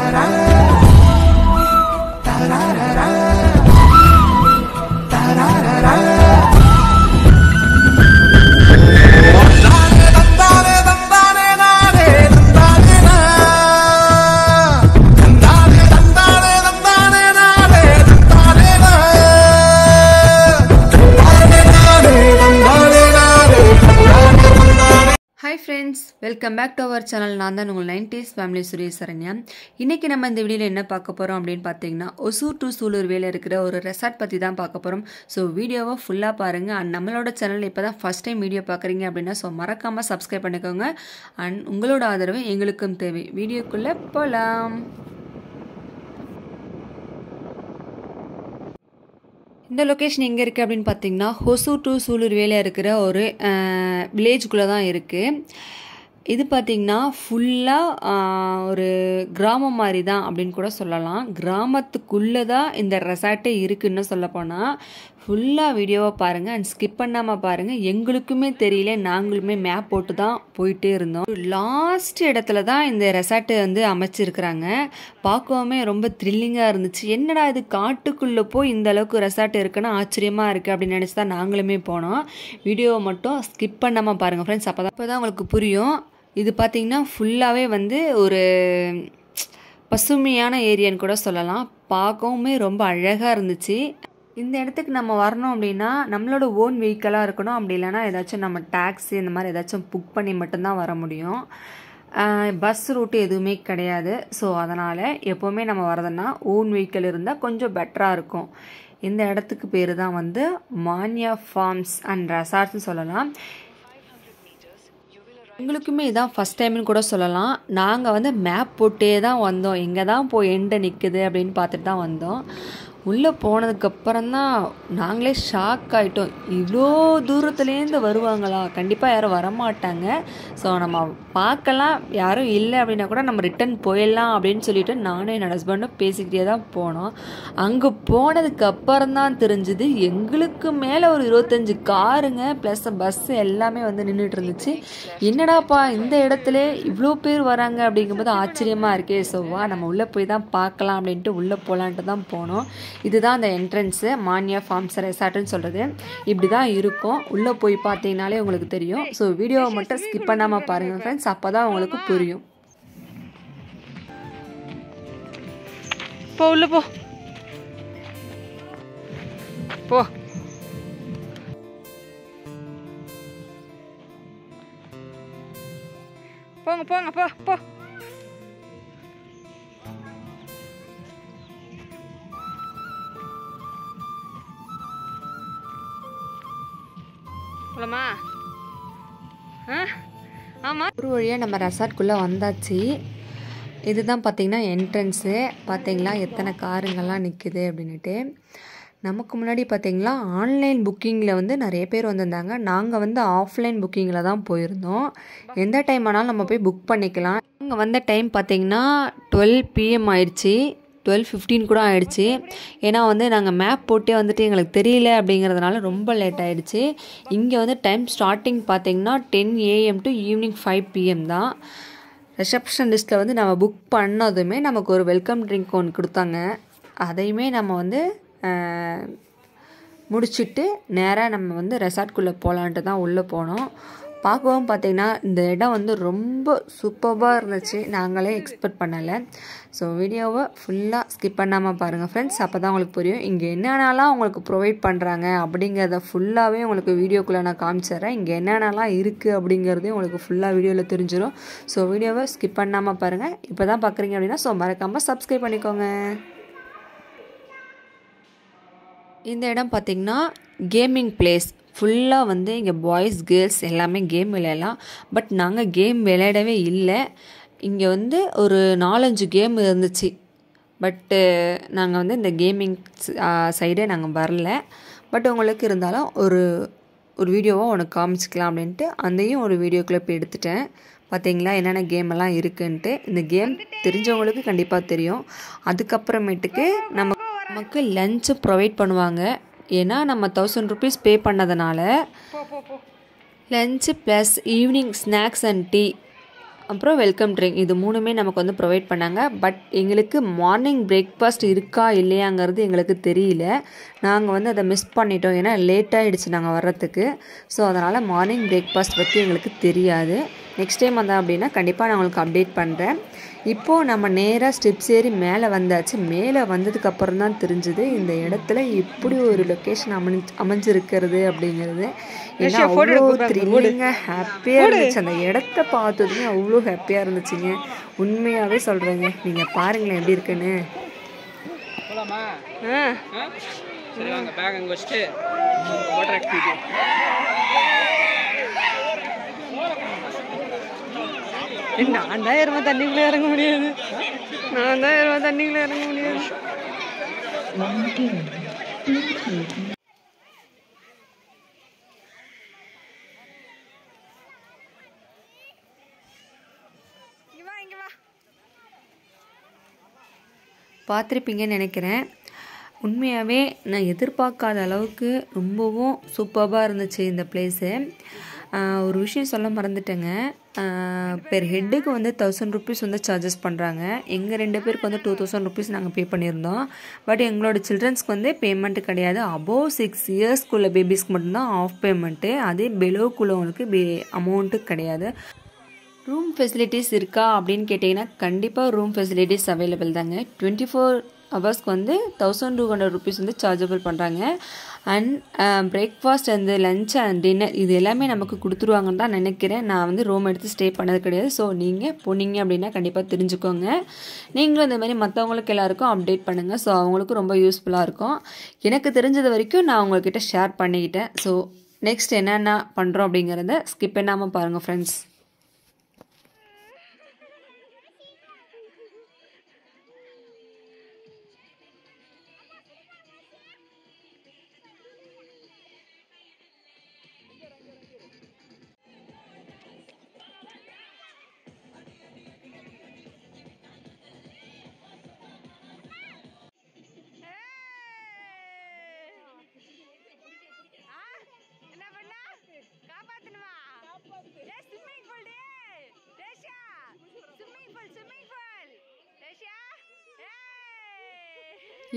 Hi friends, welcome back to our channel. நான் தான் உங்கள் 90s ஃபேமிலி சுரேஷ் சரண்யா. இன்னைக்கு நம்ம இந்த வீடியோவில் என்ன பார்க்க போகிறோம் அப்படின்னு பார்த்தீங்கன்னா ஒசூர் டு சூலூர்வேல இருக்கிற ஒரு ரெசார்ட் பற்றி தான் பார்க்க போகிறோம். ஸோ வீடியோவை ஃபுல்லாக பாருங்கள். அண்ட் நம்மளோட சேனல் இப்போ தான் ஃபஸ்ட் டைம் வீடியோ பார்க்குறீங்க அப்படின்னா ஸோ மறக்காமல் சப்ஸ்கிரைப் பண்ணிக்கோங்க. அண்ட் உங்களோட ஆதரவு எங்களுக்கும் தேவை. வீடியோக்குள்ளே போகலாம். இந்த லொக்கேஷன் எங்கே இருக்குது அப்படின்னு பார்த்தீங்கன்னா ஒசூர் டு சூலூர்வேல இருக்கிற ஒரு வில்லேஜுக்குள்ளே தான் இருக்குது. இது பார்த்திங்கன்னா ஃபுல்லாக ஒரு கிராமம் மாதிரி தான் அப்படின்னு கூட சொல்லலாம். கிராமத்துக்குள்ளே தான் இந்த ரெசார்ட்டே இருக்குதுன்னு சொல்லப்போனால் ஃபுல்லாக வீடியோவை பாருங்கள் அண்ட் ஸ்கிப் பண்ணாமல் பாருங்கள். எங்களுக்குமே தெரியல, நாங்களுமே மேப் போட்டு தான் போயிட்டே இருந்தோம். லாஸ்ட் இடத்துல தான் இந்த ரெசார்ட்டை வந்து அமைச்சிருக்கிறாங்க. பார்க்கவுமே ரொம்ப த்ரில்லிங்காக இருந்துச்சு. என்னடா இது காட்டுக்குள்ளே போய் இந்த அளவுக்கு ரெசார்ட் இருக்குன்னா ஆச்சரியமாக இருக்குது அப்படின்னு நினச்சி தான் நாங்களுமே போனோம். வீடியோவை மட்டும் ஸ்கிப் பண்ணாமல் பாருங்கள் ஃப்ரெண்ட்ஸ், அப்போ தான் உங்களுக்கு புரியும். இது பார்த்திங்கன்னா ஃபுல்லாகவே வந்து ஒரு பசுமையான ஏரியான்னு கூட சொல்லலாம். பார்க்கவுமே ரொம்ப அழகாக இருந்துச்சு. இந்த இடத்துக்கு நம்ம வரணும் அப்படின்னா நம்மளோட ஓன் வெஹிக்கலாக இருக்கணும். அப்படி இல்லைனா ஏதாச்சும் நம்ம டாக்ஸி இந்த மாதிரி ஏதாச்சும் புக் பண்ணி மட்டும்தான் வர முடியும். பஸ் ரூட்டு எதுவுமே கிடையாது. ஸோ அதனால் எப்போவுமே நம்ம வரதுன்னா ஓன் வெஹிக்கிள் இருந்தால் கொஞ்சம் பெட்டராக இருக்கும். இந்த இடத்துக்கு பேர் தான் வந்து மான்யா ஃபார்ம்ஸ் அண்ட் ரெசார்ட்ஸ்னு சொல்லலாம். எங்களுக்குமே இதான் ஃபஸ்ட் டைம்னு கூட சொல்லலாம். நாங்கள் வந்து மேப் போட்டே தான் வந்தோம். எங்கே தான் போய் எண்டை நிற்குது அப்படின்னு பார்த்துட்டு தான் வந்தோம். உள்ளே போனதுக்கப்புறம் தான் நாங்களே ஷாக் ஆகிட்டோம். இவ்வளோ தூரத்துலேருந்து வருவாங்களா? கண்டிப்பாக யாரும் வரமாட்டாங்க. ஸோ நம்ம பார்க்கலாம், யாரும் இல்லை அப்படின்னா கூட நம்ம ரிட்டன் போயிடலாம் அப்படின்னு சொல்லிட்டு நானும் என் ஹஸ்பண்டும் பேசிக்கிட்டே தான் போனோம். அங்கே போனதுக்கப்புறம் தான் தெரிஞ்சுது எங்களுக்கு மேலே ஒரு 25 காருங்க ப்ளஸ் பஸ்ஸு எல்லாமே வந்து நின்றுட்டு இருந்துச்சு. என்னடாப்பா இந்த இடத்துல இவ்வளோ பேர் வராங்க அப்படிங்கும்போது ஆச்சரியமாக இருக்கே. ஸோ வா நம்ம உள்ளே போய் தான் பார்க்கலாம் அப்படின்ட்டு உள்ளே போகலான்ட்டு தான் போனோம். இதுதான் அந்த என்ட்ரன்ஸு, மான்யா ஃபார்ம்ஸ் ரெசார்ட்னு சொல்கிறது. இப்படி தான் இருக்கும். உள்ளே போய் பார்த்தீங்கனாலே உங்களுக்கு தெரியும். ஸோ வீடியோவை மட்டும் ஸ்கிப் பண்ணாமல் பாருங்கள் ஃப்ரெண்ட்ஸ், அப்போ தான் உங்களுக்கு புரியும். போ உள்ள போ போ. போங்க போங்க போ போ. ஆமாம், ஒரு வழியாக நம்ம ரெசார்ட்குள்ளே வந்தாச்சு. இதுதான் பார்த்திங்கன்னா என்ட்ரன்ஸு. பார்த்திங்களா எத்தனை காருங்கள்லாம் நிற்குது அப்படின்ட்டு. நமக்கு முன்னாடி பார்த்திங்களா ஆன்லைன் புக்கிங்கில் வந்து நிறைய பேர் வந்திருந்தாங்க. நாங்கள் வந்து ஆஃப்லைன் புக்கிங்கில் தான் போயிருந்தோம். எந்த டைம் ஆனாலும் நம்ம போய் புக் பண்ணிக்கலாம். நாங்கள் வந்த டைம் பார்த்திங்கன்னா 12 PM ஆயிடுச்சு. 12:15 கூட ஆகிடுச்சு. ஏன்னா வந்து நாங்கள் மேப் போட்டே வந்துட்டு எங்களுக்கு தெரியல அப்படிங்கிறதுனால ரொம்ப லேட் ஆகிடுச்சு. இங்கே வந்து டைம் ஸ்டார்டிங் பார்த்திங்கன்னா 10 AM டு ஈவினிங் 5 PM தான். ரிசப்ஷன் லிஸ்ட்டில் வந்து நம்ம புக் பண்ணதுமே நமக்கு ஒரு வெல்கம் ட்ரிங்க் ஒன்று கொடுத்தாங்க. அதையுமே நம்ம வந்து முடிச்சுட்டு நேராக நம்ம வந்து ரெசார்ட்குள்ளே போகலான்ட்டு தான் உள்ளே போனோம். பார்க்கவும் பார்த்திங்கன்னா இந்த இடம் வந்து ரொம்ப சூப்பராக இருந்துச்சு. நாங்களே எக்ஸ்பெக்ட் பண்ணலை. ஸோ வீடியோவை ஃபுல்லாக ஸ்கிப் பண்ணாமல் பாருங்கள் ஃப்ரெண்ட்ஸ், அப்போ தான் உங்களுக்கு புரியும். இங்கே என்னென்னலாம் உங்களுக்கு ப்ரொவைட் பண்ணுறாங்க அப்படிங்கிறத ஃபுல்லாகவே உங்களுக்கு வீடியோக்குள்ளே நான் காமிச்சிட்றேன். இங்கே என்னென்னலாம் இருக்குது அப்படிங்கிறதையும் உங்களுக்கு ஃபுல்லாக வீடியோவில் தெரிஞ்சிடும். ஸோ வீடியோவை ஸ்கிப் பண்ணாமல் பாருங்கள். இப்போ தான் பார்க்குறீங்க அப்படின்னா ஸோ மறக்காமல் சப்ஸ்கிரைப் பண்ணிக்கோங்க. இந்த இடம் பார்த்திங்கன்னா கேமிங் பிளேஸ். ஃபுல்லாக வந்து இங்கே பாய்ஸ் கேர்ள்ஸ் எல்லாமே கேம் விளையாடலாம். பட் நாங்கள் கேம் விளையாடவே இல்லை. இங்கே வந்து ஒரு 4-5 கேம் இருந்துச்சு. பட்டு நாங்கள் வந்து இந்த கேமிங் சைடே நாங்கள் வரல. பட் உங்களுக்கு இருந்தாலும் ஒரு வீடியோவை உனக்கு காமிச்சிக்கலாம் அப்படின்ட்டு அதையும் ஒரு வீடியோ கிளிப் எடுத்துட்டேன். பார்த்தீங்களா என்னென்ன கேம் எல்லாம் இருக்குன்ட்டு. இந்த கேம் தெரிஞ்சவங்களுக்கு கண்டிப்பாக தெரியும். அதுக்கப்புறமேட்டுக்கு நமக்கு லஞ்சு ப்ரொவைட் பண்ணுவாங்க. ஏன்னா நம்ம 1000 rupees பே பண்ணதுனால lunch plus evening snacks and tea அப்புறம் வெல்கம் ட்ரிங்க் இது 3மே நமக்கு வந்து ப்ரொவைட் பண்ணாங்க. பட் எங்களுக்கு மார்னிங் பிரேக்ஃபாஸ்ட் இருக்கா இல்லையாங்கிறது எங்களுக்கு தெரியல. நாங்கள் வந்து அதை மிஸ் பண்ணிட்டோம். ஏன்னா லேட் ஆகிடுச்சு நாங்கள் வர்றதுக்கு. ஸோ அதனால் மார்னிங் பிரேக்ஃபாஸ்ட் பற்றி எங்களுக்கு தெரியாது. நெக்ஸ்ட் டைம் வந்தேன் அப்படின்னா கண்டிப்பாக நான் உங்களுக்கு அப்டேட் பண்ணுறேன். இப்போது நம்ம நேராக ஸ்டெப்ஸ் ஏறி மேலே வந்தாச்சு. மேலே வந்ததுக்கப்புறம் தான் தெரிஞ்சுது இந்த இடத்துல இப்படி ஒரு லொக்கேஷன் அமைஞ்சிருக்கிறது அப்படிங்கிறது. ஏன்னா அவ்வளோ த்ரில்லிங்காக ஹாப்பியாக இருந்துச்சு. அந்த இடத்த பார்த்ததுமே அவ்வளோ ஹாப்பியாக இருந்துச்சுங்க. உண்மையாகவே சொல்கிறேங்க. நீங்கள் பாருங்களேன் எப்படி இருக்குன்னு. நான் தான் இருவேன் தண்ணிக்குள்ளே இறங்க முடியாது. பார்த்துருப்பீங்கன்னு நினைக்கிறேன். உண்மையாகவே நான் எதிர்பார்க்காத அளவுக்கு ரொம்பவும் சூப்பராக இருந்துச்சு இந்த பிளேஸு. ஒரு விஷயம் சொல்ல மறந்துட்டேங்க. பெர் ஹெட்டுக்கு வந்து 1000 ருபீஸ் வந்து சார்ஜஸ் பண்ணுறாங்க. எங்கள் 2 பேருக்கு வந்து 2000 ருபீஸ் நாங்கள் பே பண்ணியிருந்தோம். பட் எங்களோட சில்ட்ரன்ஸ்க்கு வந்து பேமெண்ட்டு கிடையாது. அபோவ் 6 இயர்ஸ்க்குள்ள பேபிஸ்க்கு மட்டும்தான் ஆஃப் பேமெண்ட்டு. அதே பெலோக்குள்ளவங்களுக்கு அமௌண்ட்டு கிடையாது. ரூம் ஃபெசிலிட்டிஸ் இருக்கா அப்படின்னு கேட்டிங்கன்னா கண்டிப்பாக ரூம் ஃபெசிலிட்டிஸ் அவைலபிள் தாங்க. 24 ஹவர்ஸ்க்கு வந்து 1200 ருபீஸ் வந்து சார்ஜபிள் பண்ணுறாங்க. And breakfast and lunch and dinner இது எல்லாமே நமக்கு கொடுத்துருவாங்கன்னு தான் நினைக்கிறேன். நான் வந்து ரூம் எடுத்து ஸ்டே பண்ணது கிடையாது. ஸோ நீங்கள் போனீங்க அப்படின்னா கண்டிப்பாக தெரிஞ்சுக்கோங்க. நீங்களும் இந்த மாதிரி மற்றவங்களுக்கு எல்லாருக்கும் அப்டேட் பண்ணுங்கள். ஸோ அவங்களுக்கும் ரொம்ப யூஸ்ஃபுல்லாக இருக்கும். எனக்கு தெரிஞ்சது வரைக்கும் நான் உங்கள்கிட்ட ஷேர் பண்ணிக்கிட்டேன். ஸோ நெக்ஸ்ட் என்னென்ன பண்ணுறோம் அப்படிங்கிறத ஸ்கிப் பண்ணாமல் பாருங்கள் ஃப்ரெண்ட்ஸ்.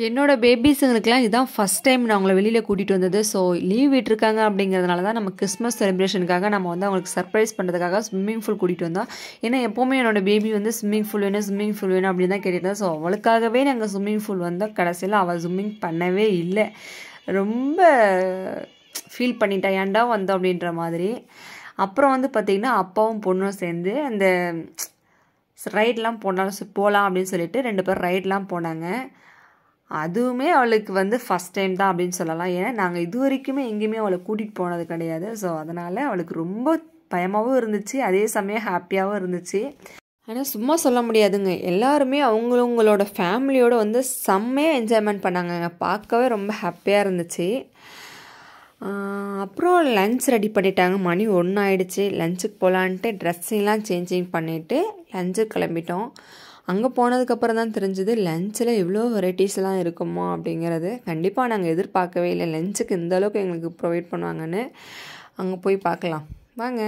என்னோட பேபிஸுங்களுக்குலாம் இதுதான் ஃபஸ்ட் டைம் நான் அவங்கள வெளியில் கூட்டிகிட்டு வந்தது. ஸோ லீவ் விட்டுருக்காங்க அப்படிங்கிறதுனால தான் நம்ம கிறிஸ்மஸ் செலிப்ரேஷனுக்காக நம்ம வந்து அவங்களுக்கு சர்ப்ரைஸ் பண்ணுறதுக்காக ஸ்விம்மிங் பூல் கூட்டிகிட்டு வந்தோம். ஏன்னா எப்போவுமே என்னோடய பேபி வந்து ஸ்விம்மிங் பூல் வேணும் அப்படின்னு தான் கேட்டுட்டு. ஸோ அவளுக்காகவே நாங்கள் ஸ்விம்மிங் பூல் வந்தோம். கடைசியில் அவள் ஸ்விம்மிங் பண்ணவே இல்லை. ரொம்ப ஃபீல் பண்ணிட்டா ஏன்டா வந்தோம் அப்படின்ற மாதிரி. அப்புறம் வந்து பார்த்திங்கன்னா அப்பாவும் பொண்ணும் சேர்ந்து அந்த ரைட்லாம் போகலாம் அப்படின்னு சொல்லிட்டு 2 பேர் ரைட்லாம் போனாங்க. அதுவுமே அவளுக்கு வந்து ஃபஸ்ட் டைம் தான் அப்படின்னு சொல்லலாம். ஏன்னா நாங்கள் இது வரைக்குமே எங்கேயுமே அவளை கூட்டிகிட்டு போனது கிடையாது. ஸோ அதனால் அவளுக்கு ரொம்ப பயமாகவும் இருந்துச்சு, அதே சமயம் ஹாப்பியாகவும் இருந்துச்சு. ஆனால் சும்மா சொல்ல முடியாதுங்க. எல்லாருமே அவங்களோட ஃபேமிலியோடு வந்து செம்மையாக என்ஜாய்மெண்ட் பண்ணாங்க. பார்க்கவே ரொம்ப ஹாப்பியாக இருந்துச்சு. அப்புறம் லன்ச் ரெடி பண்ணிட்டாங்க. மணி 1 ஆகிடுச்சு. லஞ்சுக்கு போகலான்ட்டு ட்ரெஸ்ஸிங்லாம் சேஞ்சிங் பண்ணிவிட்டு லஞ்சுக்கு கிளம்பிட்டோம். அங்கே போனதுக்கப்புறம் தான் தெரிஞ்சுது லஞ்சில் இவ்வளோ வெரைட்டிஸ்லாம் இருக்குமோ அப்படிங்கிறது. கண்டிப்பாக நாங்கள் எதிர்பார்க்கவே இல்லை லஞ்சுக்கு இந்த அளவுக்கு எங்களுக்கு ப்ரொவைட் பண்ணுவாங்கன்னு. அங்கே போய் பார்க்கலாம் வாங்க.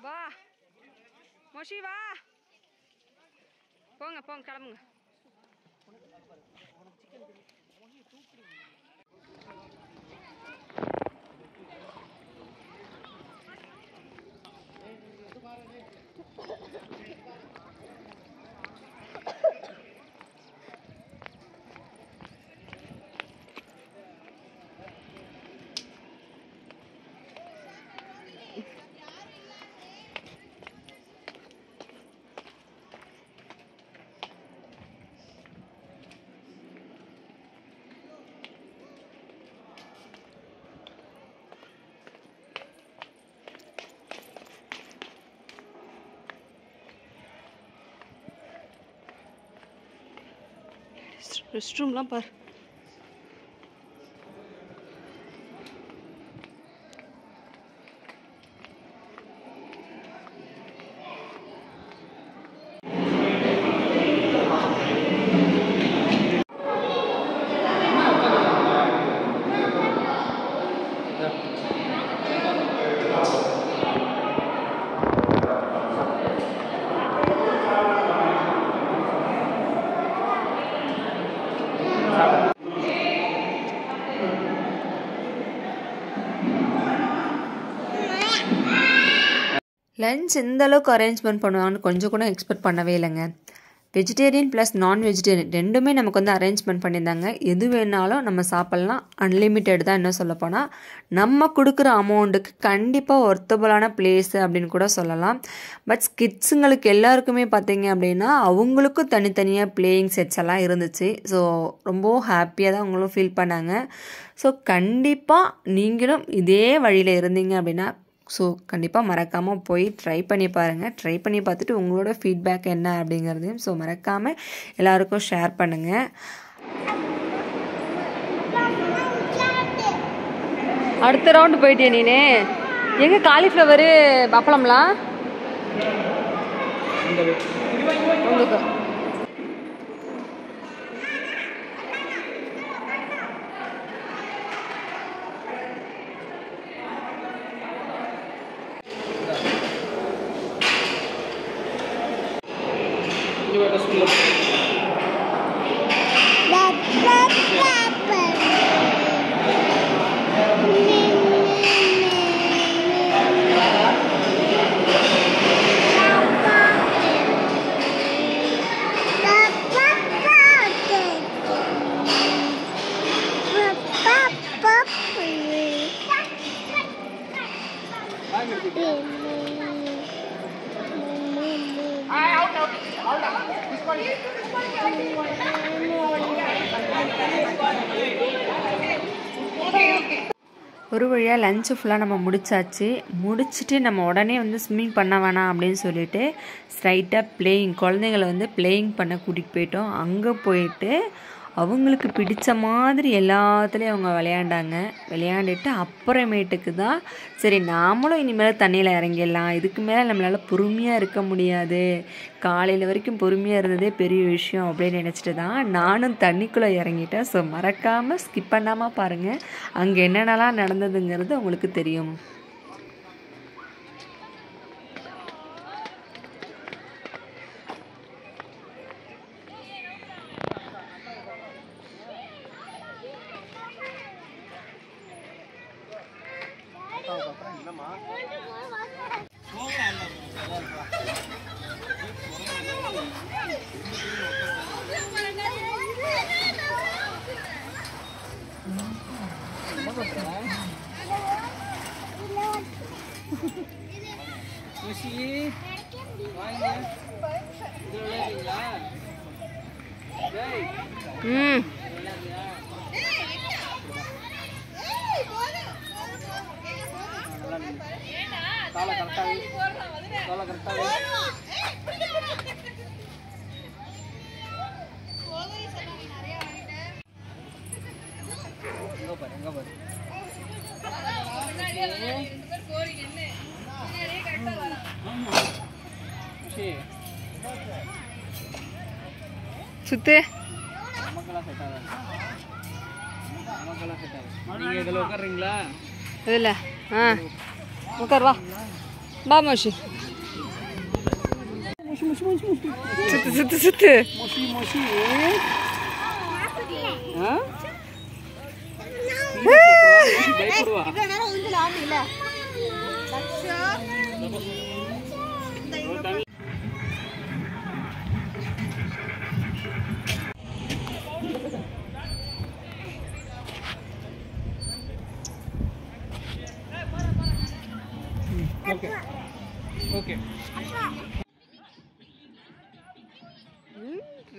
வா மோஷி வா, போங்க போங்க கிளம்புங்க. ரெஸ்ட் ரூம்லாம் பார். லன்ச் எந்த அளவுக்கு அரேஞ்ச்மெண்ட் பண்ணுவாங்கன்னு கொஞ்சம் கூட எக்ஸ்பெக்ட் பண்ணவே இல்லைங்க. வெஜிடேரியன் ப்ளஸ் நான் வெஜிடேரியன் ரெண்டுமே நமக்கு வந்து அரேஞ்ச்மெண்ட் பண்ணியிருந்தாங்க. எது வேணாலும் நம்ம சாப்பிட்லாம், அன்லிமிட்டெட் தான். என்ன சொல்லப்போனால் நம்ம கொடுக்குற அமௌண்ட்டுக்கு கண்டிப்பாக ஒர்த்தபுளான பிளேஸு அப்படின்னு கூட சொல்லலாம். பட் கிட்ஸுங்களுக்கு எல்லாருக்குமே பார்த்தீங்க அப்படின்னா அவங்களுக்கும் தனித்தனியாக பிளேயிங் செட்ஸ் எல்லாம் இருந்துச்சு. ஸோ ரொம்பவும் ஹாப்பியாக தான் அவங்களும் ஃபீல் பண்ணாங்க. ஸோ கண்டிப்பாக நீங்களும் இதே வழியில் இருந்தீங்க அப்படின்னா ஸோ கண்டிப்பாக மறக்காமல் போய் ட்ரை பண்ணி பாருங்கள். ட்ரை பண்ணி பார்த்துட்டு உங்களோட ஃபீட்பேக் என்ன அப்படிங்கிறதையும் ஸோ மறக்காமல் எல்லாருக்கும் ஷேர் பண்ணுங்கள். அடுத்த ரவுண்டு போயிட்டே நீனே. எங்கே காலிஃப்ளவரு அப்பளம்லாம் உங்களுக்கு ஒரு வழியாக லஞ்சு ஃபுல்லாக நம்ம முடிச்சுட்டு நம்ம உடனே வந்து ஸ்விம்மிங் பண்ண வேணாம் அப்படின்னு சொல்லிட்டு ஸ்ட்ரைட்டாக குழந்தைங்களை வந்து பிளேயிங் பண்ண கூட்டிகிட்டு போயிட்டோம். அங்கே போயிட்டு அவங்களுக்கு பிடிச்ச மாதிரி எல்லாத்துலேயும் அவங்க விளையாண்டுட்டு அப்புறமேட்டுக்கு தான் சரி நாமளும் இனிமேல் தண்ணியில் இறங்கிடலாம், இதுக்கு மேலே நம்மளால் பொறுமையாக இருக்க முடியாது, காலையில் வரைக்கும் பொறுமையாக இருந்ததே பெரிய விஷயம் அப்படின்னு நினச்சிட்டு தான் நானும் தண்ணிக்குள்ளே இறங்கிட்டேன். ஸோ மறக்காமல் ஸ்கிப் பண்ணாமல் பாருங்கள், அங்கே என்னென்னலாம் நடந்ததுங்கிறது உங்களுக்கு தெரியும். சுத்து நீங்க இதுல உட்கார்றீங்களா? இதுல உட்கார், வா பா மோஷி. சுத்து சுத்து சுத்து.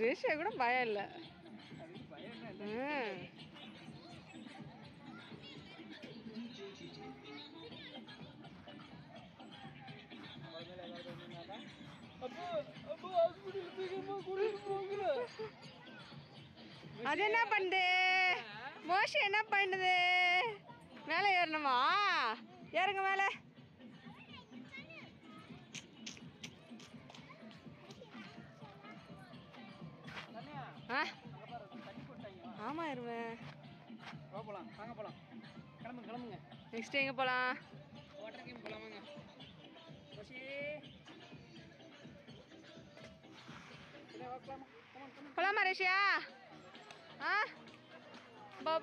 ரேஷா கூட பயம் இல்லை. அது என்ன பண்ணுது? மோஷி என்ன பண்ணுது? மேலே ஏறணுமா? ஏறுங்க மேலே. ஆமா இருவேன். போலாம் வாங்க போலாம். கிளம்புங்க. நெக்ஸ்ட் எங்க போலாம்? வாட்டர் கேம் போலாம் வாங்க. மோஷி போலாமா ரேஷியா? பா.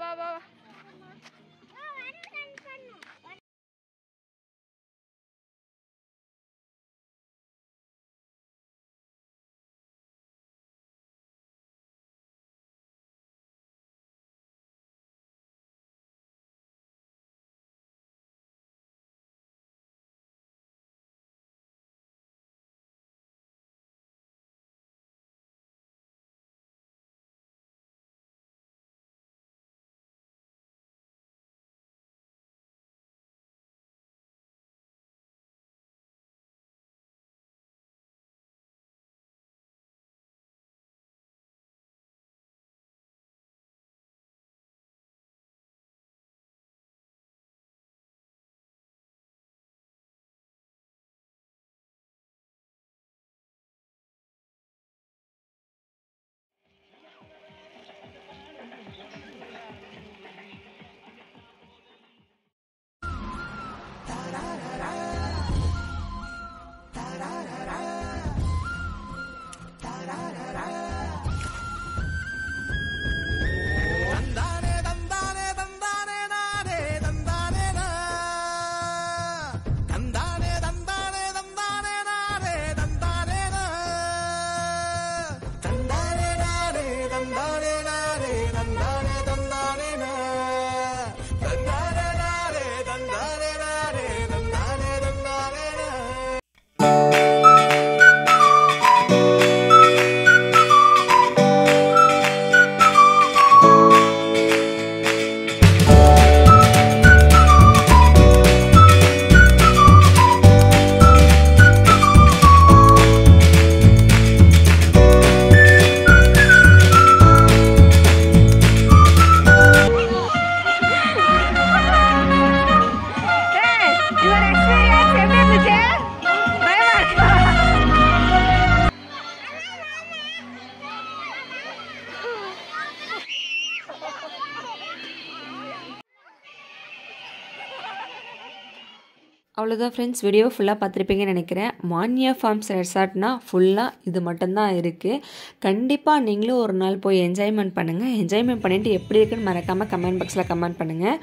அவ்வளோதான் ஃப்ரெண்ட்ஸ், வீடியோ ஃபுல்லாக பார்த்துருப்பீங்கன்னு நினைக்கிறேன். மான்யா ஃபார்ம்ஸ் ரெசார்ட்னா ஃபுல்லாக இது மட்டும்தான் இருக்குது. கண்டிப்பாக நீங்களும் ஒரு நாள் போய் என்ஜாய்மெண்ட் பண்ணுங்கள். என்ஜாய்மெண்ட் பண்ணிவிட்டு எப்படி இருக்குன்னு மறக்காமல் கமெண்ட் பாக்ஸில் கமெண்ட் பண்ணுங்கள்.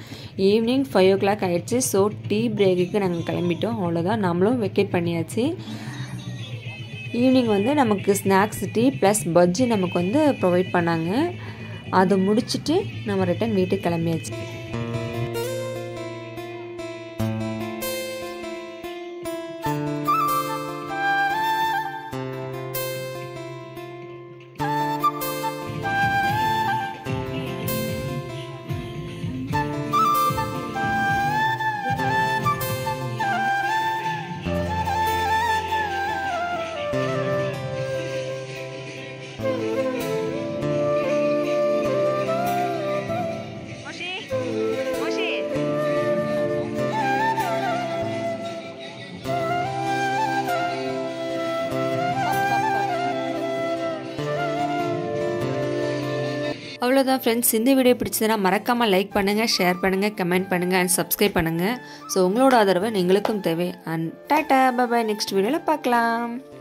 ஈவினிங் 5 o'clock ஆகிடுச்சு. ஸோ டீ பிரேக்குக்கு நாங்கள் கிளம்பிட்டோம். அவ்வளோதான், நம்மளும் வெக்கேட் பண்ணியாச்சு. ஈவினிங் வந்து நமக்கு ஸ்நாக்ஸ், டீ ப்ளஸ் பஜ்ஜி நமக்கு வந்து ப்ரொவைட் பண்ணாங்க. அதை முடிச்சுட்டு நம்ம ரிட்டன் வீட்டுக்கு கிளம்பியாச்சு. அவ்வளோதான் ஃப்ரெண்ட்ஸ், இந்த வீடியோ பிடிச்சதுன்னா மறக்காமல் லைக் பண்ணுங்கள், ஷேர் பண்ணுங்கள், கமெண்ட் பண்ணுங்கள் அண்ட் சப்ஸ்கிரைப் பண்ணுங்கள். ஸோ உங்களோட ஆதரவு எங்களுக்கும் தேவை. அண்ட் டாட்டா, பாய், நெக்ஸ்ட் வீடியோவில் பார்க்கலாம்.